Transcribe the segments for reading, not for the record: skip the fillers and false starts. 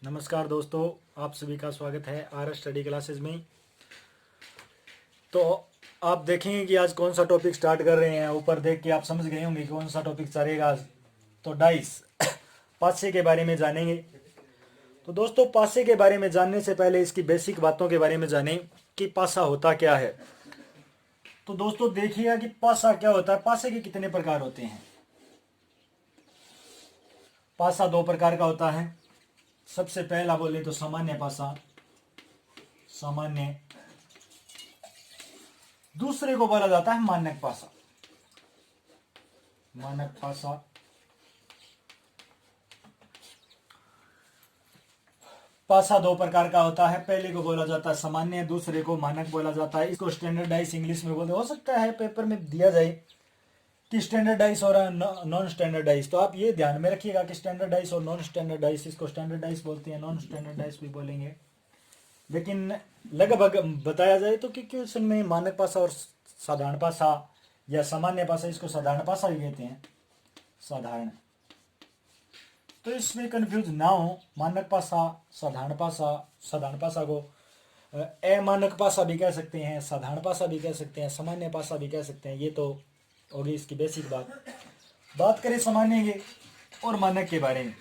नमस्कार दोस्तों, आप सभी का स्वागत है आर स्टडी क्लासेस में। तो आप देखेंगे कि आज कौन सा टॉपिक स्टार्ट कर रहे हैं। ऊपर देख के आप समझ गए होंगे कौन सा टॉपिक चलेगा आज। तो डाइस पासे के बारे में जानेंगे। तो दोस्तों, पासे के बारे में जानने से पहले इसकी बेसिक बातों के बारे में जानें कि पासा होता क्या है। तो दोस्तों देखिएगा कि पासा क्या होता है। पासे के कितने प्रकार होते हैं। पासा दो प्रकार का होता है। सबसे पहला बोले तो सामान्य पासा, सामान्य। दूसरे को बोला जाता है मानक पासा, मानक पासा। पासा दो प्रकार का होता है। पहले को बोला जाता है सामान्य, दूसरे को मानक बोला जाता है। इसको स्टैंडर्डाइज इंग्लिश में बोलते। हो सकता है पेपर में दिया जाए कि स्टैंडर्डाइज और नॉन स्टैंडर्डाइज। तो आप ये ध्यान में रखिएगा कि स्टैंडर्डाइज और नॉन स्टैंडर्डाइज, इसको स्टैंडर्डाइज बोलते हैं, नॉन स्टैंडर्डाइज भी बोलेंगे। लेकिन लगभग बताया जाए तो कि क्वेश्चन में मानक पासा और साधारण पासा या सामान्य पासा, इसको साधारण पासा भी कहते हैं, साधारण। तो इसमें कंफ्यूज ना हो। मानक पासा, साधारण पासा। साधारण पासा को अमानक पासा भी कह सकते हैं, साधारण पासा भी कह सकते हैं, सामान्य पासा भी कह सकते हैं। ये तो होगी इसकी बेसिक बात करें सामान्य के और मानक के बारे में।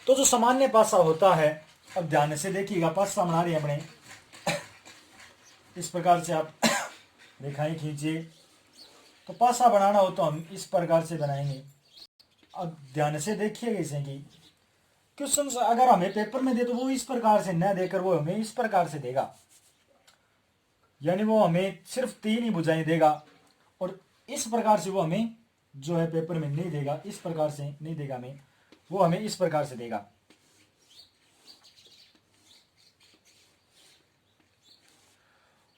तो जो सामान्य पासा होता है, अब ध्यान से देखिएगा। पासा बना रहे अपने इस प्रकार से, आप रेखाएं खींचिए। तो पासा बनाना हो तो हम इस प्रकार से बनाएंगे। अब ध्यान से देखिएगा इसे कि क्वेश्चन अगर हमें पेपर में दे तो वो इस प्रकार से न देकर वो हमें इस प्रकार से देगा, यानी वो हमें सिर्फ 3 ही भुजाएं देगा। और इस प्रकार से वो हमें जो है पेपर में नहीं देगा, इस प्रकार से नहीं देगा हमें, वो हमें इस प्रकार से देगा।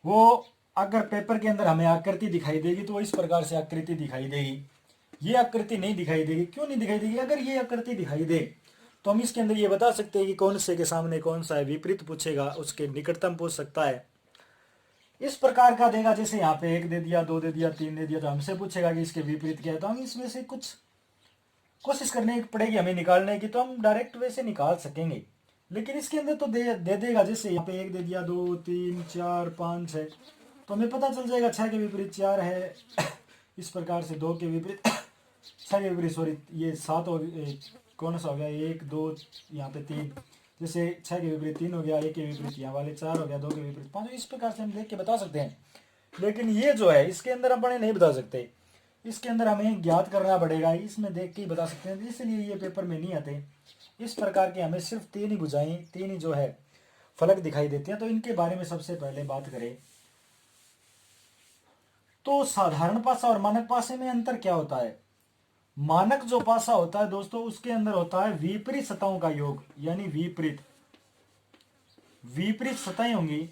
वो अगर पेपर के अंदर हमें आकृति दिखाई देगी तो वो इस प्रकार से आकृति दिखाई देगी। ये आकृति नहीं दिखाई देगी। क्यों नहीं दिखाई देगी? अगर ये आकृति दिखाई दे तो हम इसके अंदर ये बता सकते हैं कि कौन से के सामने कौन सा है। विपरीत पूछेगा, उसके निकटतम पूछ सकता है। इस प्रकार का देगा, जैसे यहाँ पे 1 दे दिया, 2 दे दिया, 3 दे दिया, तो हमसे पूछेगा कि इसके विपरीत क्या है। तो हम इसमें से कुछ कोशिश करने पड़ेगी हमें निकालने की, तो हम डायरेक्ट वैसे निकाल सकेंगे। लेकिन इसके अंदर तो दे देगा, जैसे यहाँ पे 1 दे दिया, 2 3 4 5 6, तो हमें पता चल जाएगा 6 के विपरीत 4 है। इस प्रकार से 2 के विपरीत 6 के विपरीत, सॉरी ये 7 हो, कौन सा हो गया, 1 2 यहाँ पे 3, जैसे 6 के विपरीत 3 हो गया, 1 के विपरीत यहाँ वाले 4 हो गया, 2 के विपरीत 5। इस प्रकार से हम देख के बता सकते हैं। लेकिन ये जो है इसके अंदर अपने नहीं बता सकते। इसके अंदर हमें ज्ञात करना पड़ेगा। इसमें देख के ही बता सकते हैं, इसलिए ये पेपर में नहीं आते। इस प्रकार के हमें सिर्फ 3 ही बुझाएं, 3 ही जो है फलक दिखाई देते हैं। तो इनके बारे में सबसे पहले बात करें तो साधारण पासा और मानक पासे में अंतर क्या होता है। मानक जो पासा होता है दोस्तों, उसके अंदर होता है विपरीत सतहों का योग, यानी विपरीत विपरीत सतहें होंगी,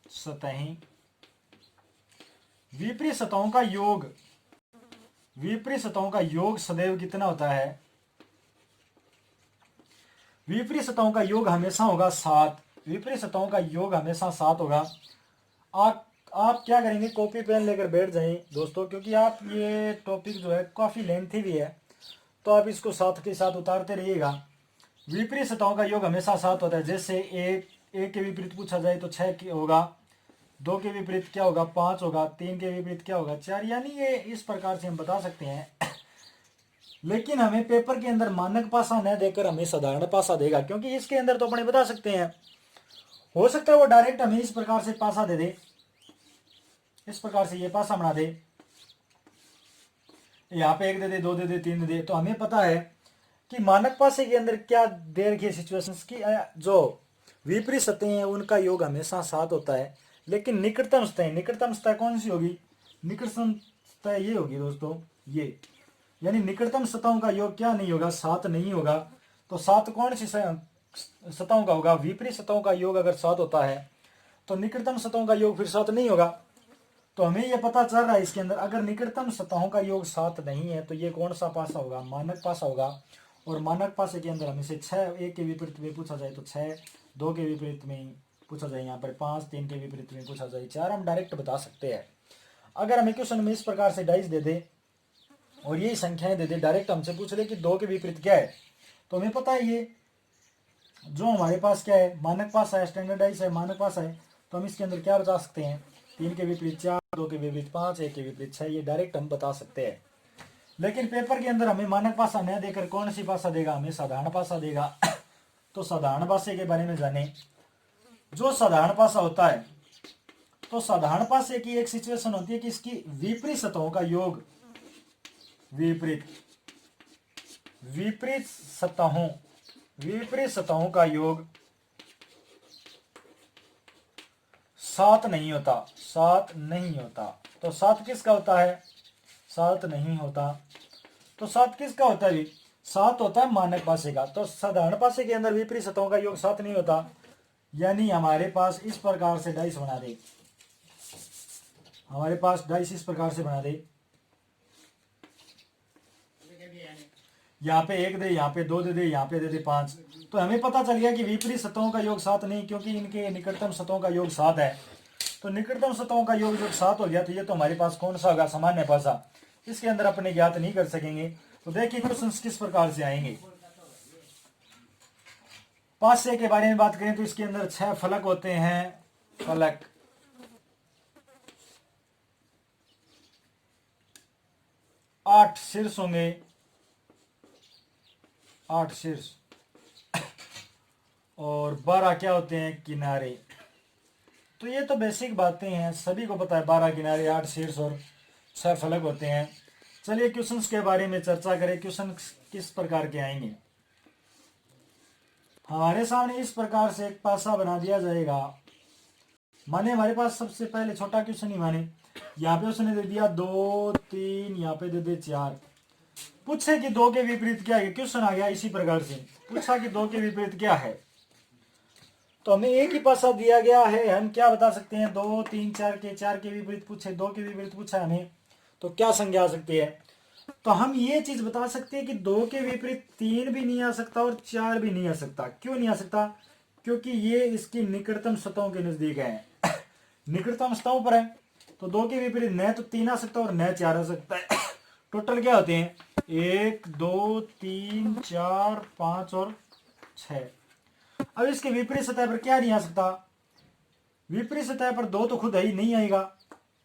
सतहें, विपरीत सतहों का योग। विपरीत सतहों का योग सदैव कितना होता है? विपरीत सतहों का योग हमेशा होगा 7। विपरीत सतहों का योग हमेशा 7 होगा। आप क्या करेंगे, कॉपी पेन लेकर बैठ जाएं दोस्तों, क्योंकि आप ये टॉपिक जो है काफ़ी लेंथी भी है, तो आप इसको साथ के साथ उतारते रहिएगा। विपरीत सतहों का योग हमेशा 7 होता है। जैसे एक के विपरीत पूछा जाए तो 6 होगा, 2 के विपरीत क्या होगा, 5 होगा, 3 के विपरीत क्या होगा, 4। यानी ये इस प्रकार से हम बता सकते हैं। लेकिन हमें पेपर के अंदर मानक पासा न देकर हमें साधारण पासा देगा, क्योंकि इसके अंदर तो अपने बता सकते हैं। हो सकता है वो डायरेक्ट हमें इस प्रकार से पासा दे दे, इस प्रकार से ये पासा बना दे, यहाँ पे 1 दे दे, 2 दे दे, 3 दे दे। तो हमें पता है कि मानक पासे के अंदर क्या दे रखी है सिचुएशंस की, जो विपरीत सतहें हैं उनका योग हमेशा 7 होता है। लेकिन निकटतम सतह कौन सी होगी? निकटतम सतह ये होगी दोस्तों, ये, यानी निकटतम सतहों का योग क्या नहीं होगा, 7 नहीं होगा। तो 7 कौन सी सतहों का होगा? विपरीत सतहों का योग अगर 7 होता है तो निकटतम सतहों का योग फिर 7 नहीं होगा। तो हमें यह पता चल रहा है इसके अंदर, अगर निकटतम सतहों का योग 7 नहीं है तो ये कौन सा पासा होगा? मानक पासा होगा। और मानक पासे के अंदर हमें से 6, 1 के विपरीत में पूछा जाए तो 6, 2 के विपरीत में पूछा जाए यहाँ पर 5, 3 के विपरीत में पूछा जाए 4। हम डायरेक्ट बता सकते हैं। अगर हमें क्वेश्चन में इस प्रकार से डाइस दे दे और ये संख्याएं दे दे, डायरेक्ट हमसे पूछ ले कि 2 के विपरीत क्या है, तो हमें पता है ये जो हमारे पास क्या है, मानक पासा है, स्टैंडर्डाइज है, मानक पासा है, तो हम इसके अंदर क्या बता सकते हैं, 3 के विपरीत 4, 2 के विपरीत 5, 1 के विपरीत 6, ये डायरेक्ट हम बता सकते हैं। लेकिन पेपर के अंदर हमें मानक पासा न देकर कौन सी पासा देगा, हमें साधारण पासा देगा। तो साधारण पासे के बारे में जाने। जो साधारण पासा होता है, तो साधारण पासे की एक सिचुएशन होती है कि इसकी विपरीत सतहों का योग, विपरीत विपरीत सतहों विपरीत सतहों का योग 7 नहीं होता, 7 नहीं होता। तो 7 किसका होता है, 7 नहीं होता। तो 7 किसका होता है, 7 होता है मानक पासे का। तो साधारण पासे के अंदर विपरीत सतहों का योग 7 नहीं होता। यानी हमारे पास इस प्रकार से डाइस बना दे, हमारे पास डाइस इस प्रकार से बना दे, यहाँ पे 1 दे, यहाँ पे 2 दे दे, यहाँ पे दे दे 5। तो हमें पता चल गया कि विपरीत सतहों का योग 7 नहीं, क्योंकि इनके निकटतम सतहों का योग 7 है। तो निकटतम सतहों का योग जब 7 हो गया, तो ये तो हमारे पास कौन सा होगा, सामान्य पासा। इसके अंदर अपने ज्ञात नहीं कर सकेंगे। तो देखिए क्वेश्चन किस प्रकार से आएंगे। पासे के बारे में बात करें तो इसके अंदर 6 फलक होते हैं, फलक। 8 शीर्ष होंगे, 8 शीर्ष, और 12 क्या होते हैं, किनारे। तो ये तो बेसिक बातें हैं, सभी को पता है, 12 किनारे, 8 शीर्ष और 6 फलक होते हैं। चलिए क्वेश्चंस के बारे में चर्चा करें। क्वेश्चन किस प्रकार के आएंगे। हमारे सामने इस प्रकार से एक पासा बना दिया जाएगा। माने हमारे पास सबसे पहले छोटा क्वेश्चन ही माने, यहाँ पे उसने दे दिया 2 3, यहाँ पे दे दे 4। पूछे कि 2 के विपरीत क्या है, क्वेश्चन आ गया इसी प्रकार से, पूछा कि 2 के विपरीत क्या है। तो हमें एक ही पासा दिया गया है, हम क्या बता सकते हैं, 2 3 4 के विपरीत पूछे, 2 के विपरीत पूछा हमें, तो क्या संज्ञा आ सकती है। तो हम ये चीज बता सकते हैं कि 2 के विपरीत 3 भी नहीं आ सकता और 4 भी नहीं आ सकता। क्यों नहीं आ सकता, क्योंकि ये इसकी निकटतम सतहों के नजदीक है, निकटतम सतहों पर है। तो 2 के विपरीत न तो 3 आ सकता और न 4 आ सकता है। टोटल क्या होते हैं, 1 2 3 4 5 और 6। अब इसके विपरीत सतह पर क्या नहीं आ सकता, विपरीत सतह पर 2 तो खुद ही नहीं आएगा,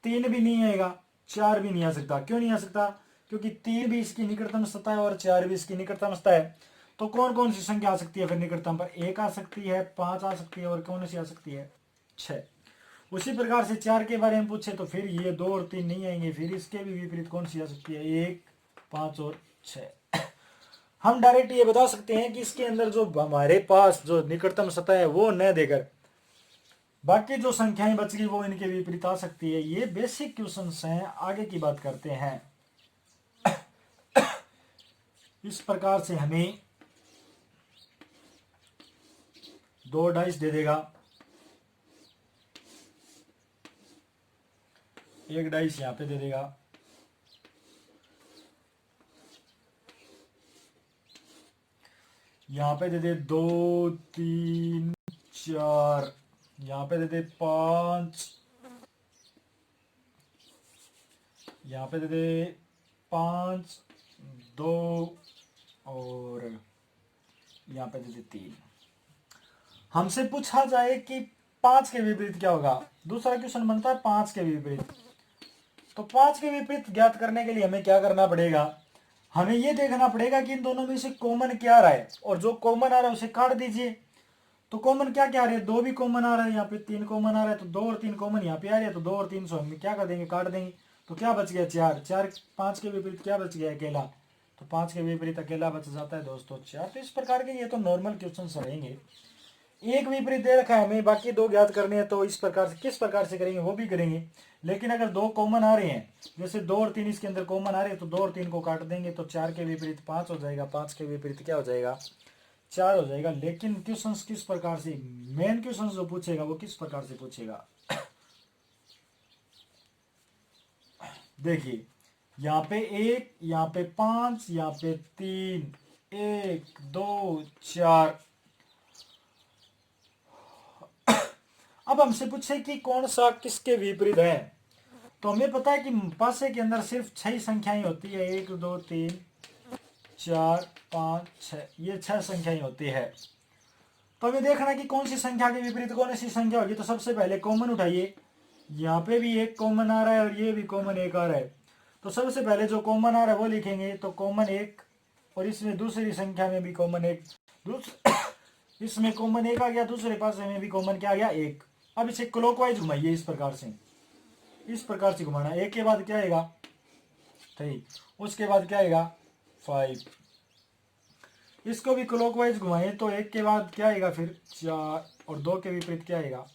3 भी नहीं आएगा, 4 भी नहीं आ सकता। क्यों नहीं आ सकता, क्योंकि 3 भी इसकी निकटतम सतह है और 4 भी इसकी निकटतम सतह है। तो कौन कौन सी संख्या आ सकती है फिर निकटतम पर, 1 आ सकती है, 5 आ सकती है, और कौन सी आ सकती है, 6। उसी प्रकार से 4 के बारे में पूछे तो फिर ये 2 और 3 नहीं आएंगे, फिर इसके भी विपरीत कौन सी आ सकती है, 1 5 और 6। हम डायरेक्ट ये बता सकते हैं कि इसके अंदर जो हमारे पास जो निकटतम सतह है वो न देकर बाकी जो संख्याएं बच गई वो इनके विपरीत आ सकती है। ये बेसिक क्वेश्चंस हैं, आगे की बात करते हैं। इस प्रकार से हमें 2 डाइस दे देगा, एक डाइस यहां पे दे देगा, यहां पे दे दे 2 3 4, यहां पे दे दे 5, यहां पे दे दे 5 2, और यहां पे दे दे 3। हमसे पूछा जाए कि 5 के विपरीत क्या होगा, दूसरा क्वेश्चन बनता है 5 के विपरीत। तो 5 के विपरीत ज्ञात करने के लिए हमें क्या करना पड़ेगा, हमें यह देखना पड़ेगा कि इन दोनों में से कॉमन क्या आ रहा है, और जो कॉमन आ रहा है उसे काट दीजिए। तो कॉमन क्या क्या आ रहा है, 2 भी कॉमन आ रहा है, यहाँ पे 3 कॉमन आ रहा है, तो 2 और 3 कॉमन यहाँ पे आ रही है, तो 2 और 3 सौ हम क्या कर देंगे, काट देंगे। तो क्या बच गया, 4 4, 5 के विपरीत क्या बच गया, अकेला। तो 5 के विपरीत अकेला बच जाता है दोस्तों 4। तो इस प्रकार के ये तो नॉर्मल क्वेश्चन रहेंगे। एक विपरीत दे रखा है हमें, बाकी 2 ज्ञात करने हैं, तो इस प्रकार से किस प्रकार से करेंगे वो भी करेंगे। लेकिन अगर 2 कॉमन आ रहे हैं, जैसे 2 और 3 इसके अंदर कॉमन आ रहे हैं, तो 2 और 3 को काट देंगे, तो 4 के विपरीत 5 हो जाएगा, 5 के विपरीत क्या हो जाएगा, 4 हो जाएगा। लेकिन क्वेश्चन किस प्रकार से, मेन क्वेश्चन जो पूछेगा वो किस प्रकार से पूछेगा, देखिए यहाँ पे 1, यहाँ पे 5, यहाँ पे 3, 1 2 4। अब हमसे पूछे कि कौन सा किसके विपरीत है, तो हमें पता है कि पासे के अंदर सिर्फ 6 संख्याएं होती है, 1 2 3 4 5 6, ये 6 संख्याएं होती है। तो हमें देखना कि कौन सी संख्या के विपरीत कौन सी संख्या होगी। तो सबसे पहले कॉमन उठाइए, यहाँ पे भी एक कॉमन आ रहा है और ये भी कॉमन एक आ रहा है। तो सबसे पहले जो कॉमन आ रहा है वो लिखेंगे, तो कॉमन एक, और इसमें दूसरी संख्या में भी कॉमन एक, इसमें कॉमन एक आ गया, दूसरे पासे में भी कॉमन क्या आ गया, एक। अब इसे क्लॉकवाइज घुमाइए, इस प्रकार से घुमाना। एक के बाद क्या आएगा 3, उसके बाद क्या आएगा 5। इसको भी क्लॉकवाइज घुमाइए, तो एक के बाद क्या आएगा फिर 4, और 2 के विपरीत क्या आएगा,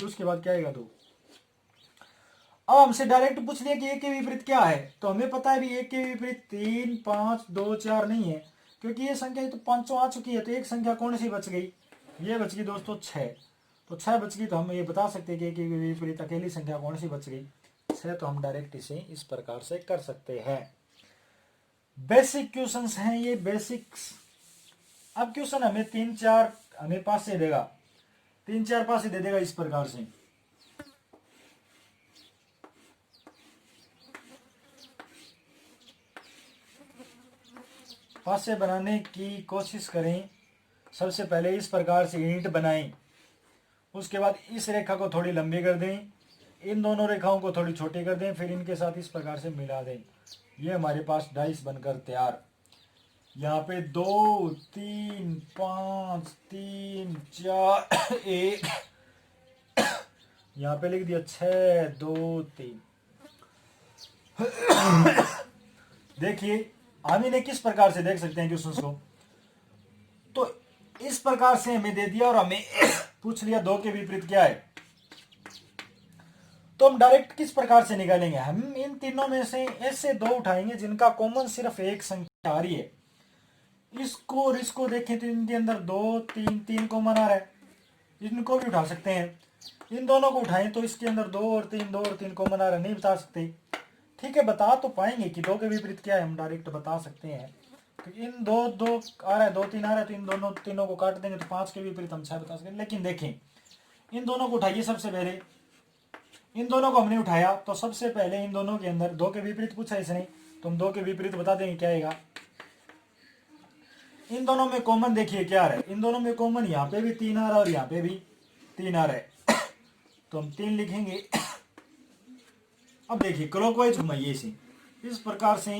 उसके बाद क्या आएगा 2। अब हमसे डायरेक्ट पूछ लिया कि एक के विपरीत क्या है, तो हमें पता है भी एक के विपरीत 3, 5, 2, 4 नहीं है, क्योंकि ये संख्या तो 500 आ चुकी है। तो एक संख्या कौन सी बच गई, ये बच गई दोस्तों 6। तो 6 बच गई, तो हम ये बता सकते हैं कि एक के विपरीत अकेली संख्या कौन सी बच गई, 6। तो हम डायरेक्ट इसे इस प्रकार से कर सकते हैं। बेसिक क्वेश्चंस हैं ये, बेसिक्स। अब क्वेश्चन हमें 3-4 हमें पास से देगा, 3-4 पास से दे देगा इस प्रकार से। पासे बनाने की कोशिश करें। सबसे पहले इस प्रकार से ईंट बनाएं, उसके बाद इस रेखा को थोड़ी लंबी कर दें, इन दोनों रेखाओं को थोड़ी छोटी कर दें, फिर इनके साथ इस प्रकार से मिला दें। ये हमारे पास डाइस बनकर तैयार। यहाँ पे 2, 3, 5, 3, 4, 1, यहाँ पे लिख दिया 6, 2, 3। देखिए हम इन्हें किस प्रकार से देख सकते हैं क्वेश्चन को, तो इस प्रकार से हमें दे दिया और हमें पूछ लिया 2 के विपरीत क्या है। तो हम डायरेक्ट किस प्रकार से निकालेंगे, हम इन तीनों में से ऐसे 2 उठाएंगे जिनका कॉमन सिर्फ एक संख्या आ रही है। इसको और इसको देखें तो इनके अंदर 2, 3, 3 कॉमन आ रहा है, इनको भी उठा सकते हैं। इन दोनों को उठाएं तो इसके अंदर 2 और 3, 2 और 3 कॉमन आ रहा है, नहीं बता सकते। ठीक है, बता तो पाएंगे कि 2 के विपरीत क्या है, हम डायरेक्ट बता सकते हैं। तो इन 2 2 आ रहा है, 2 3 आ रहा है, तो इन दोनों तीनों को काट देंगे तो 5 के विपरीत हम 6 बता सकते हैं। लेकिन देखें, इन दोनों को उठाइए। सबसे पहले इन दोनों को हमने उठाया, तो सबसे पहले इन दोनों के अंदर 2 के विपरीत पूछा इसने, तो हम 2 के विपरीत बता देंगे क्या आएगा। इन दोनों में कॉमन देखिए क्या आ रहा है, इन दोनों में कॉमन यहाँ पे भी 3 आ रहा है और यहाँ पे भी 3 आ रहा है, तो हम 3 लिखेंगे। अब देखिए क्लॉकवाइज घुमाइए इसे, इस प्रकार से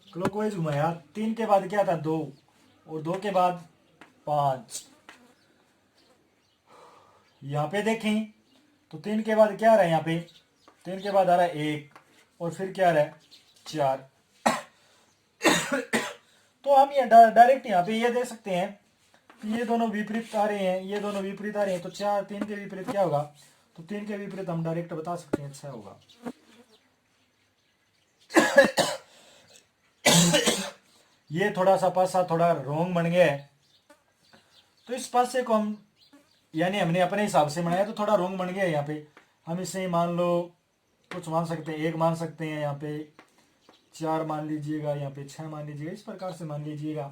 क्लॉकवाइज घुमाया। 3 के बाद क्या था 2, और 2 के बाद 5। यहाँ पे देखें तो 3 के बाद क्या आ रहा है, यहाँ पे 3 के बाद आ रहा है 1, और फिर क्या आ रहा है 4। तो हम ये डायरेक्ट यहाँ पे ये दे सकते हैं कि ये दोनों विपरीत आ रहे हैं, ये दोनों विपरीत आ रहे हैं, तो 4 3 के विपरीत क्या होगा, तो 3 के विपरीत हम डायरेक्ट बता सकते हैं 6 होगा। ये थोड़ा सा पासा थोड़ा रोंग बन गया है, तो इस पासे को हम यानी हमने अपने हिसाब से बनाया तो थोड़ा रोंग बन गया है। यहाँ पे हम इसे मान लो कुछ मान सकते हैं, 1 मान सकते हैं, यहाँ पे 4 मान लीजिएगा, यहाँ पे 6 मान लीजिएगा, इस प्रकार से मान लीजिएगा।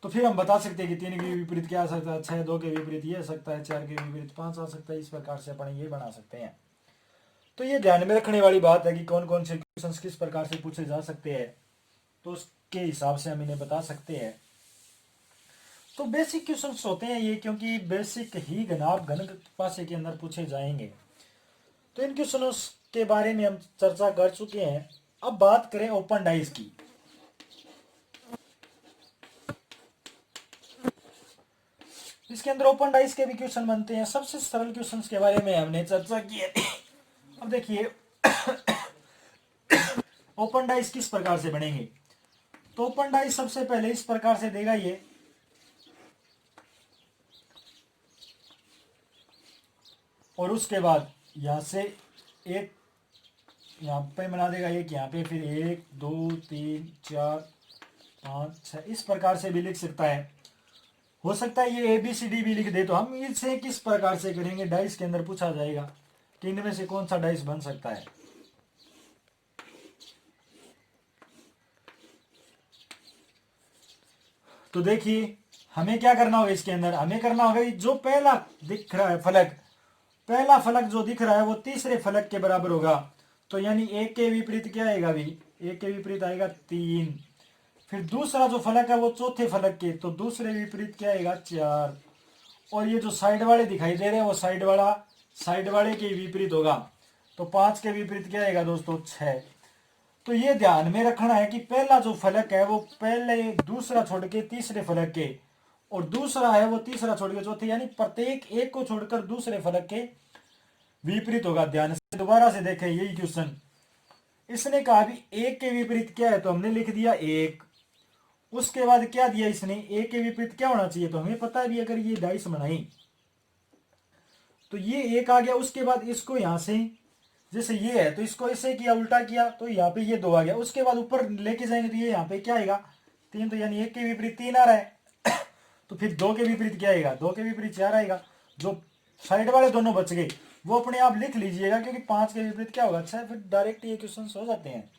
तो फिर हम बता सकते हैं कि 3 के विपरीत क्या आ सकता है, 6, 2 के विपरीत ये आ सकता है, 4 के विपरीत 5 आ सकता है। इस प्रकार से अपन ये बना सकते हैं। तो ये ध्यान में रखने वाली बात है कि कौन कौन से क्वेश्चन किस प्रकार से पूछे जा सकते हैं, तो उसके हिसाब से हम इन्हें बता सकते हैं। तो बेसिक क्वेश्चंस होते हैं ये, क्योंकि बेसिक ही घन पासे के अंदर पूछे जाएंगे। तो इन क्वेश्चनों के बारे में हम चर्चा कर चुके हैं। अब बात करें ओपन डाइस की। इसके अंदर ओपन डाइस के भी क्वेश्चन बनते हैं। सबसे सरल क्वेश्चंस के बारे में हमने चर्चा की है। अब देखिए ओपन डाइस किस प्रकार से बनेंगे, तो ओपन डाइस सबसे पहले इस प्रकार से देगा ये, और उसके बाद यहां से एक यहाँ पे बना देगा, एक यहाँ पे, फिर 1 2 3 4 5 6, इस प्रकार से भी लिख सकता है। हो सकता है ये ABCD भी लिख दे। तो हम इसे किस प्रकार से करेंगे, डाइस के अंदर पूछा जाएगा कि इनमें से कौन सा डाइस बन सकता है। तो देखिए हमें क्या करना होगा, इसके अंदर हमें करना होगा जो पहला दिख रहा है फलक, पहला फलक जो दिख रहा है वो तीसरे फलक के बराबर होगा। तो यानी 1 के विपरीत क्या आएगा, भी 1 के विपरीत आएगा 3, फिर दूसरा जो फलक है वो चौथे फलक के, तो दूसरे विपरीत क्या आएगा 4। और ये जो साइड वाले दिखाई दे रहे हैं वो साइड वाले के विपरीत होगा, तो 5 के विपरीत क्या आएगा दोस्तों 6। तो ये ध्यान में रखना है कि पहला जो फलक है वो पहले दूसरा छोड़ के तीसरे फलक के, और दूसरा है वो तीसरा छोड़ के चौथे, यानी प्रत्येक एक को छोड़कर दूसरे फलक के विपरीत होगा। ध्यान से दोबारा से देखें यही क्वेश्चन। इसने कहा भी एक के विपरीत क्या है, तो हमने लिख दिया एक। उसके बाद क्या दिया इसने, एक के विपरीत क्या होना चाहिए, तो हमें पता है भी अगर ये डाइस बनाई तो ये एक आ गया। उसके बाद इसको यहां से, जैसे ये है तो इसको ऐसे किया उल्टा किया तो यहाँ पे ये 2 आ गया। उसके बाद ऊपर लेके जाएंगे तो ये यहाँ पे क्या आएगा 3, तो यानी एक के विपरीत 3 आ रहा है। तो फिर 2 के विपरीत क्या आएगा, 2 के विपरीत 4 आएगा। जो साइड वाले दोनों बच गए वो अपने आप लिख लीजिएगा, क्योंकि 5 के विपरीत क्या होगा 6। फिर डायरेक्ट ये क्वेश्चन हो जाते हैं,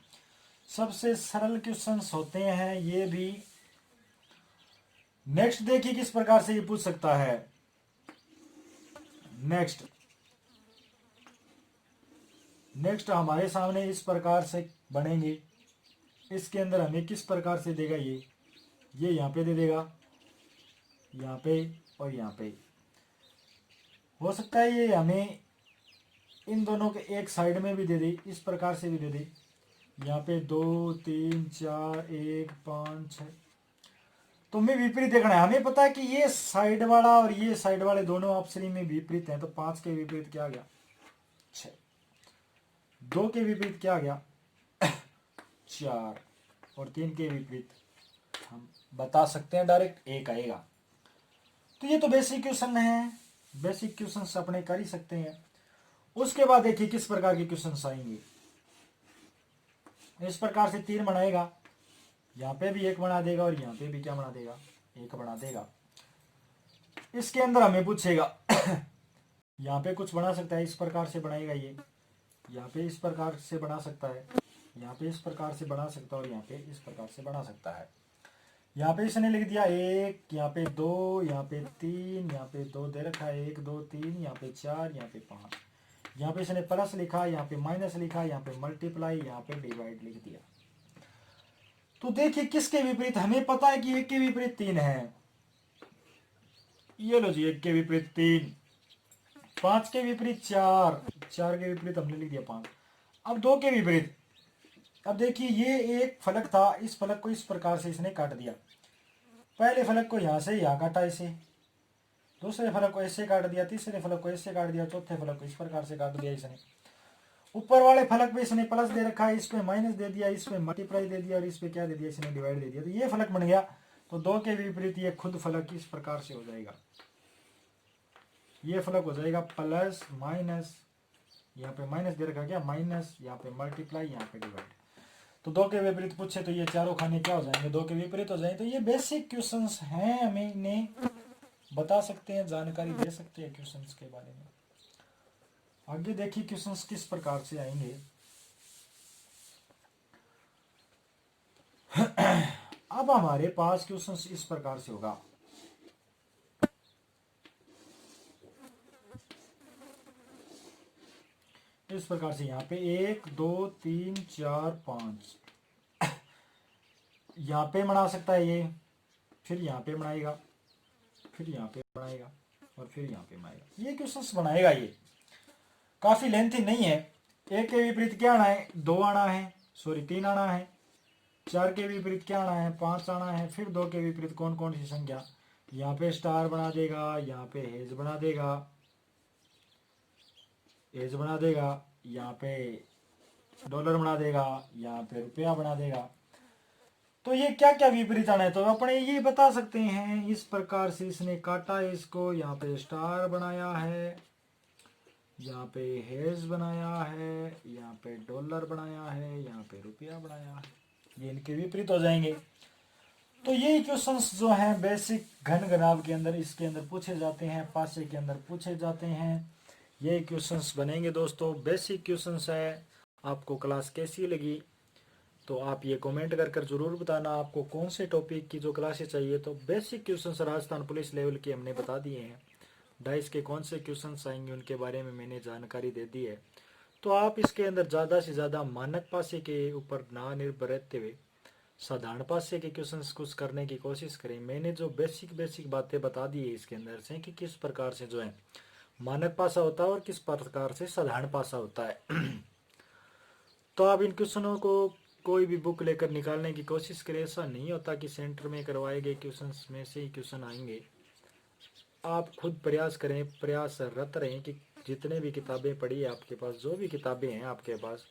सबसे सरल क्वेश्चन होते हैं ये भी। नेक्स्ट देखिए किस प्रकार से ये पूछ सकता है। नेक्स्ट हमारे सामने इस प्रकार से बनेंगे। इसके अंदर हमें किस प्रकार से देगा, ये यहाँ पे दे देगा, यहाँ पे और यहाँ पे। हो सकता है ये हमें इन दोनों के एक साइड में भी दे दे, इस प्रकार से भी दे दे। यहाँ पे 2 3 4 1 5 6। तो हमें विपरीत देखना है। हमें पता है कि ये साइड वाला और ये साइड वाले दोनों आपस में विपरीत हैं, तो 5 के विपरीत क्या आ गया 6। 2 के विपरीत क्या आ गया 4, और 3 के विपरीत हम बता सकते हैं डायरेक्ट 1 आएगा। तो ये तो बेसिक क्वेश्चन है, बेसिक क्वेश्चन अपने कर ही सकते हैं। उसके बाद देखिए किस प्रकार के क्वेश्चन आएंगे। इस प्रकार से 3 बनाएगा, यहाँ पे भी 1 बना देगा और यहाँ पे भी क्या बना देगा 1 बना देगा। इसके अंदर हमें पूछेगा यहाँ पे कुछ बना सकता है, इस प्रकार से बनाएगा ये, यहाँ पे इस प्रकार से बना सकता है, यहाँ पे इस प्रकार से बना सकता है और यहाँ पे इस प्रकार से बना सकता है। यहाँ पे इसने लिख दिया 1, यहाँ पे 2, यहाँ पे 3, यहाँ पे 2 दे रखा है 1 2 3, यहाँ पे 4, यहाँ पे 5। यहाँ पे इसने प्लस लिखा, यहाँ पे माइनस लिखा, यहाँ पे मल्टीप्लाई, यहाँ पे डिवाइड लिख दिया। तो देखिए किसके विपरीत, हमें पता है कि 1 के विपरीत 3 है, ये लो जी 1 के विपरीत 3, 5 के विपरीत 4, 4 के विपरीत हमने लिख दिया 5। अब 2 के विपरीत, अब देखिए ये एक फलक था, इस फलक को इस प्रकार से इसने काट दिया। पहले फलक को यहाँ से यहाँ काटा इसे, दूसरे फलक को ऐसे काट दिया, तीसरे फलक को ऐसे काट दिया, चौथे फलक को इस प्रकार से काट दिया इसने। ऊपर वाले फलक पे इसने प्लस दे रखा है, इस पे माइनस दे दिया, इस पे मल्टीप्लाई दे दिया और इस पे क्या दे दिया इसने डिवाइड दे दिया। तो ये फलक बन गया। तो 2 के विपरीत ये खुद फलक इस प्रकार से हो जाएगा, ये फलक हो जाएगा प्लस माइनस, यहाँ पे माइनस दे रखा क्या माइनस, यहाँ पे मल्टीप्लाई, यहाँ पे डिवाइड। तो 2 के विपरीत पूछे तो ये चारों खाने क्या हो जाएंगे 2 के विपरीत हो जाएंगे। तो ये बेसिक क्वेश्चंस हैं, हमें इन्हें बता सकते हैं, जानकारी दे सकते हैं क्वेश्चंस के बारे में। आगे देखिए क्वेश्चंस किस प्रकार से आएंगे। अब हमारे पास क्वेश्चंस इस प्रकार से होगा। इस प्रकार से यहाँ पे 1 2 3 4 5 यहाँ पे बना सकता है ये, फिर यहाँ पे बनाएगा, फिर यहाँ पे बनाएगा और फिर यहाँ पे बनाएगा। ये क्वेश्चंस बनाएगा, ये काफी लेंथी नहीं है। 1 के विपरीत क्या आना है 2 आना है, सॉरी 3 आना है। 4 के विपरीत क्या आना है 5 आना है। फिर 2 के विपरीत कौन कौन सी संख्या, यहाँ पे स्टार बना देगा, यहाँ पे हेज बना देगा, एज बना देगा, यहाँ पे डॉलर बना देगा, यहाँ पे रुपया बना देगा। तो ये क्या क्या विपरीत आना है तो अपने ये बता सकते हैं। इस प्रकार से इसने काटा इसको, यहाँ पे स्टार बनाया है, यहाँ पे हेज बनाया है, यहाँ पे डॉलर बनाया है, यहाँ पे रुपया बनाया है, ये इनके विपरीत हो जाएंगे। तो यही क्वेश्चंस जो हैं बेसिक घन घनाभ के अंदर इसके अंदर पूछे जाते हैं, पासे के अंदर पूछे जाते हैं। ये क्वेश्चंस बनेंगे दोस्तों, बेसिक क्वेश्चंस है। आपको क्लास कैसी लगी तो आप ये कमेंट कर जरूर बताना आपको कौन से टॉपिक की जो क्लासेस चाहिए। तो basic questions Rajasthan police level के हमने बता दिए हैं, डाइस के कौन से क्वेश्चंस आएंगे उनके बारे में मैंने जानकारी दे दी है। तो आप इसके अंदर ज़्यादा से ज़्यादा मानक पासे के ऊपर ना निर्भर रहते हुए साधारण पासे के क्वेश्चंस कुछ करने की कोशिश करें। मैंने जो बेसिक बातें बता दी है इसके अंदर से कि किस प्रकार से जो है मानक पासा होता है और किस प्रकार से साधारण पासा होता है। तो आप इन क्वेश्चनों को कोई भी बुक लेकर निकालने की कोशिश करें। ऐसा नहीं होता कि सेंटर में करवाए गए क्वेश्चंस में से ही क्वेश्चन आएंगे। आप खुद प्रयास करें, प्रयासरत रहें कि जितने भी किताबें पढ़ी है आपके पास, जो भी किताबें हैं आपके पास,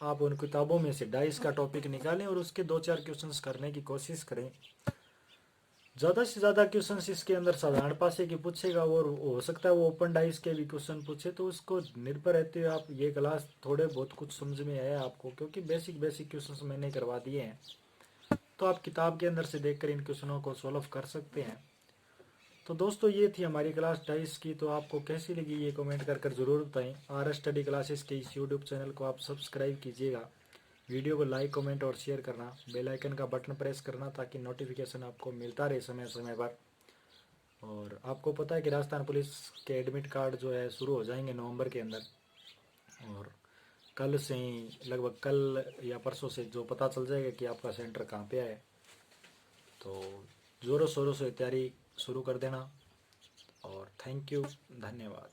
आप उन किताबों में से डाइस का टॉपिक निकालें और उसके 2-4 क्वेश्चंस करने की कोशिश करें। ज़्यादा से ज़्यादा क्वेश्चंस इसके अंदर साधारण पासे की पूछेगा और हो सकता है वो ओपन डाइस के भी क्वेश्चन पूछे। तो उसको निर्भर रहते हुए आप ये क्लास थोड़े बहुत कुछ समझ में आया आपको, क्योंकि बेसिक क्वेश्चंस मैंने करवा दिए हैं। तो आप किताब के अंदर से देखकर इन क्वेश्चनों को सॉल्व कर सकते हैं। तो दोस्तों ये थी हमारी क्लास डाइस की। तो आपको कैसी लगी ये कमेंट कर ज़रूर बताएं। आर स्टडी क्लासेस के इस यूट्यूब चैनल को आप सब्सक्राइब कीजिएगा। वीडियो को लाइक, कमेंट और शेयर करना, बेल आइकन का बटन प्रेस करना ताकि नोटिफिकेशन आपको मिलता रहे समय समय पर। और आपको पता है कि राजस्थान पुलिस के एडमिट कार्ड जो है शुरू हो जाएंगे नवंबर के अंदर, और कल से ही, लगभग कल या परसों से जो पता चल जाएगा कि आपका सेंटर कहाँ पे है। तो ज़ोरों शोरों से तैयारी शुरू कर देना। और थैंक यू, धन्यवाद।